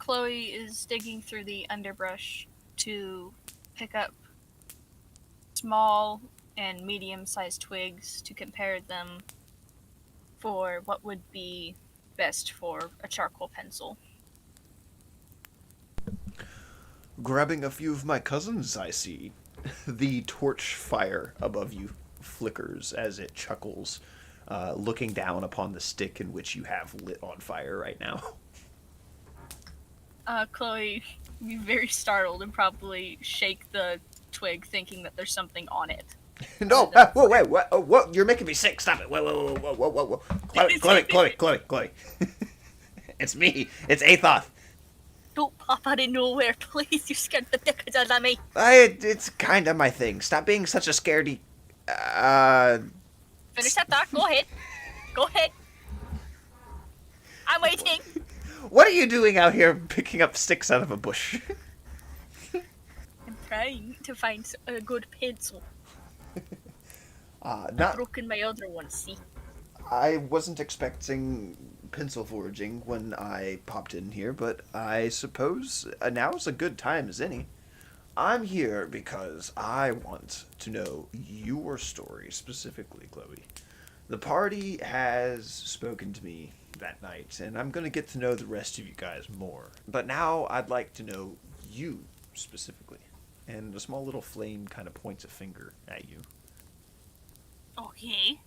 Chloe is digging through the underbrush to pick up small and medium-sized twigs to compare them for what would be best for a charcoal pencil. Grabbing a few of my cousins, I see. The torch fire above you flickers as it chuckles, looking down upon the stick in which you have lit on fire right now. Chloe would be very startled and probably shake the twig thinking that there's something on it. No, whoa, wait, what? Oh, whoa, you're making me sick. Stop it. Whoa, whoa, whoa, whoa, whoa, whoa. Chloe. It's me. It's Athoth. Don't pop out of nowhere, please. You scared the dickens out of me. It's kind of my thing. Stop being such a scaredy. Finish that thought. Go ahead. Go ahead. I'm waiting. What are you doing out here picking up sticks out of a bush? I'm trying to find a good pencil. Not. I've broken my other one, see? I wasn't expecting pencil foraging when I popped in here, but I suppose now's a good time as any. I'm here because I want to know your story specifically, Chloe. The party has spoken to me that night, and I'm going to get to know the rest of you guys more. But now I'd like to know you specifically. And a small little flame kind of points a finger at you. Okay.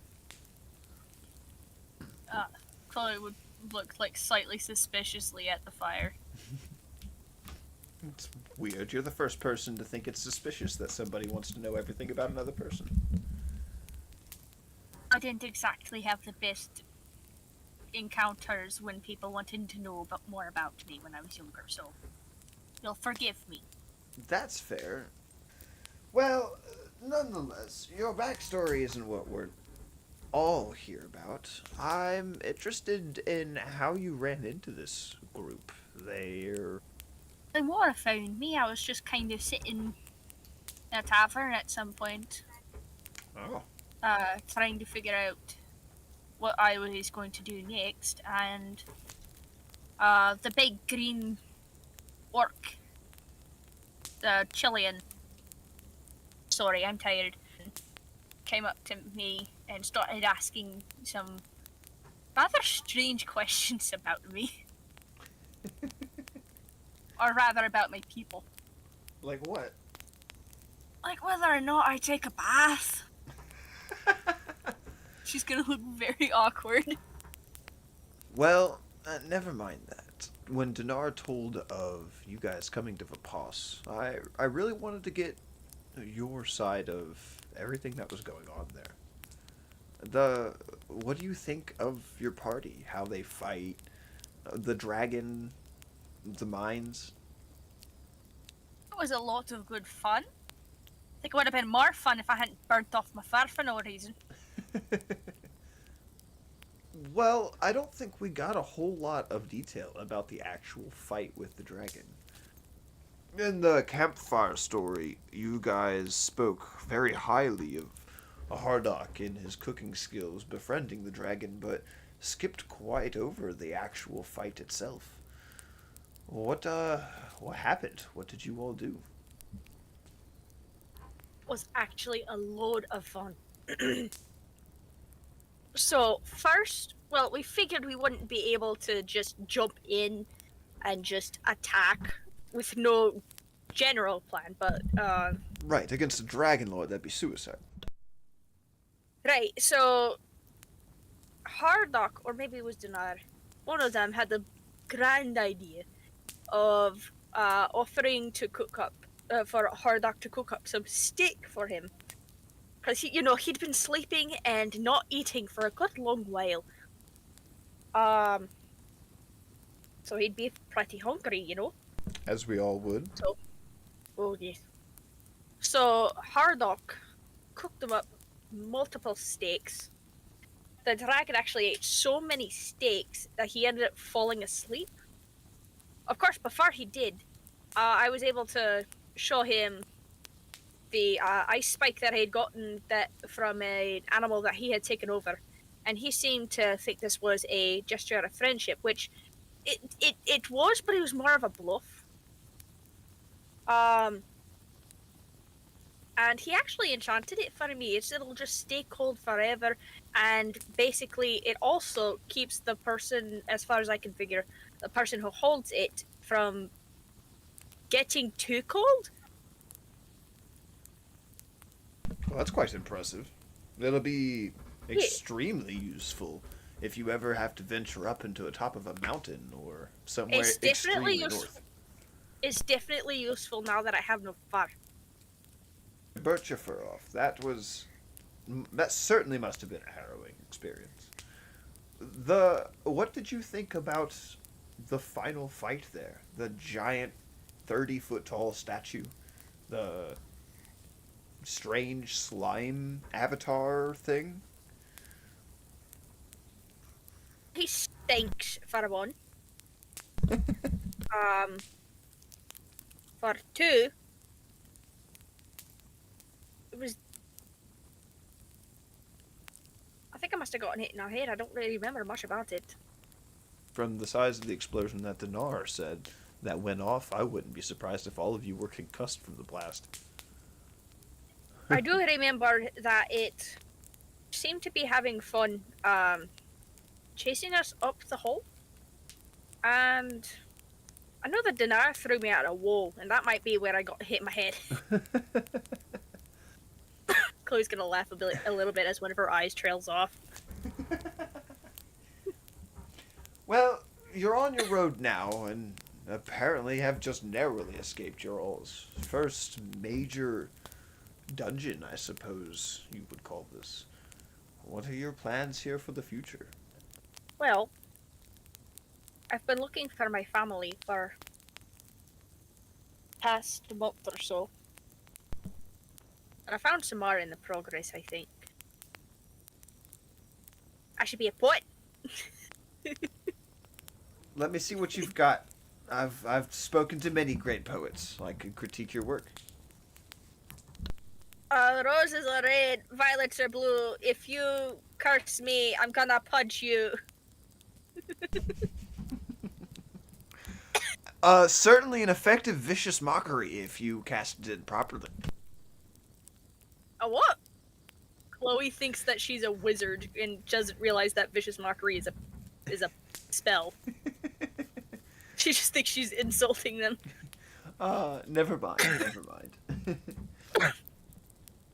Chloe would look like slightly suspiciously at the fire. It's weird. You're the first person to think it's suspicious that somebody wants to know everything about another person. I didn't exactly have the best encounters when people wanted to know more about me when I was younger, so you'll forgive me. That's fair. Well, nonetheless, your backstory isn't what we're all here about. I'm interested in how you ran into this group. And Laura found me. I was just kind of sitting in a tavern at some point, Oh. trying to figure out what I was going to do next, and the big green orc, the Chilean, sorry, I'm tired, came up to me and started asking some rather strange questions about me. Or rather, about my people. Like what? Like whether or not I take a bath. She's gonna look very awkward. Well, never mind that. When Dinar told of you guys coming to Vipos, I really wanted to get your side of everything that was going on there. What do you think of your party? How they fight? The dragon? The mines? It was a lot of good fun. I think it would have been more fun if I hadn't burnt off my fur for no reason. Well, I don't think we got a whole lot of detail about the actual fight with the dragon. In the campfire story, you guys spoke very highly of Hardock and his cooking skills befriending the dragon, but skipped quite over the actual fight itself. What happened? What did you all do? It was actually a load of fun. So, first, well, we figured we wouldn't be able to just jump in and just attack with no general plan, but, Right, against a dragon lord, that'd be suicide. right, so Hardock, or maybe it was Dinar, one of them had the grand idea of offering to cook up, for Hardock to cook up some steak for him. Because, he'd been sleeping and not eating for a good long while. So he'd be pretty hungry, As we all would. So, oh yes. So Hardock cooked them up multiple steaks. The dragon actually ate so many steaks that he ended up falling asleep. Of course, before he did, I was able to show him the ice spike that I had gotten from an animal that he had taken over, and he seemed to think this was a gesture of friendship, which It was, but it was more of a bluff. Um, and he actually enchanted it for me. It'll just stay cold forever, and basically, it also keeps the person, as far as I can figure, the person who holds it from getting too cold. Well, that's quite impressive. It'll be Yeah, extremely useful if you ever have to venture up into the top of a mountain or somewhere it's definitely extremely useful. north. It's definitely useful now that I have no fur. Burnt your fur off. That certainly must have been a harrowing experience. What did you think about the final fight there? The giant 30-foot tall statue, the strange slime avatar thing. He stinks for one. Um, for two, it was. I think I must have gotten hit in our head. I don't really remember much about it. From the size of the explosion that Dinar said that went off, I wouldn't be surprised if all of you were concussed from the blast. I do remember that it seemed to be having fun chasing us up the hole. And I know that Dinar threw me at a wall, and that might be where I got hit in my head. Chloe's gonna laugh a little bit as one of her eyes trails off. Well, you're on your road now, and apparently have just narrowly escaped your all's first major dungeon, I suppose you would call this. What are your plans here for the future? Well, I've been looking for my family for past month or so. And I found some more in the progress, I think. I should be a poet. Let me see what you've got. I've spoken to many great poets. I could critique your work. Roses are red, violets are blue. If you curse me, I'm gonna punch you. Certainly an effective vicious mockery if you cast it properly. A what? Chloe thinks that she's a wizard and doesn't realize that vicious mockery is a spell. She just thinks she's insulting them. Never mind, never mind.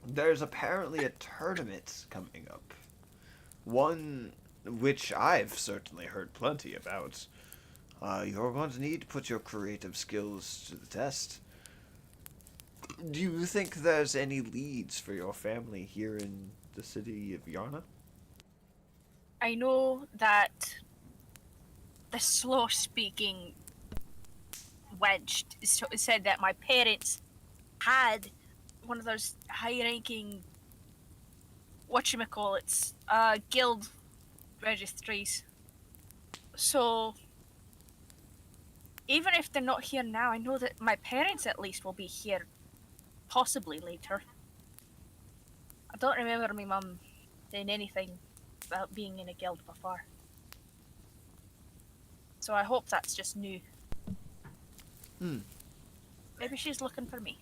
There's apparently a tournament coming up. One which I've certainly heard plenty about. You're going to need to put your creative skills to the test. Do you think there's any leads for your family here in the city of Yarna? I know that the slow-speaking wench said that my parents had one of those high-ranking whatchamacallits, guild registries. So even if they're not here now, I know that my parents at least will be here possibly later. I don't remember my mum saying anything about being in a guild before. So I hope that's just new. Hmm. Maybe she's looking for me.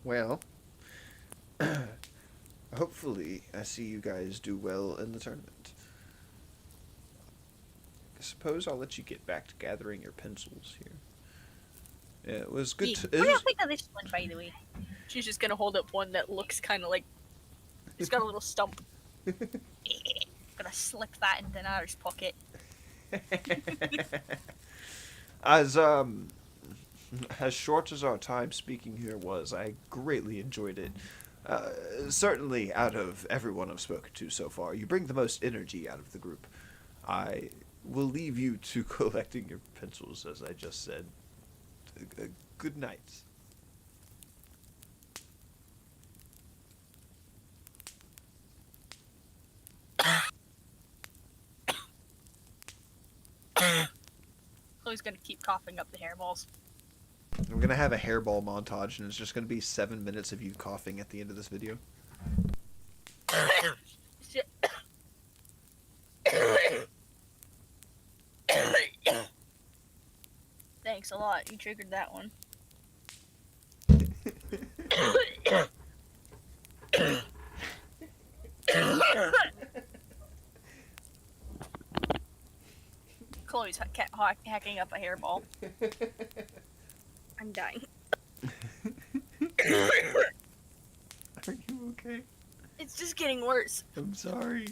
Well, hopefully I see you guys do well in the tournament. I suppose I'll let you get back to gathering your pencils here. Yeah, it was good to... What do you think of this one, by the way? She's just gonna hold up one that looks kind of like it's got a little stump. Gonna slip that in Dinar's pocket. As as short as our time speaking here was, I greatly enjoyed it. Certainly, out of everyone I've spoken to so far, you bring the most energy out of the group. I will leave you to collecting your pencils, as I just said. Good night. Chloe's gonna keep coughing up the hairballs. I'm gonna have a hairball montage, and it's just gonna be 7 minutes of you coughing at the end of this video. Thanks a lot. You triggered that one. Chloe's hacking up a hairball. I'm dying. Are you okay? It's just getting worse. I'm sorry.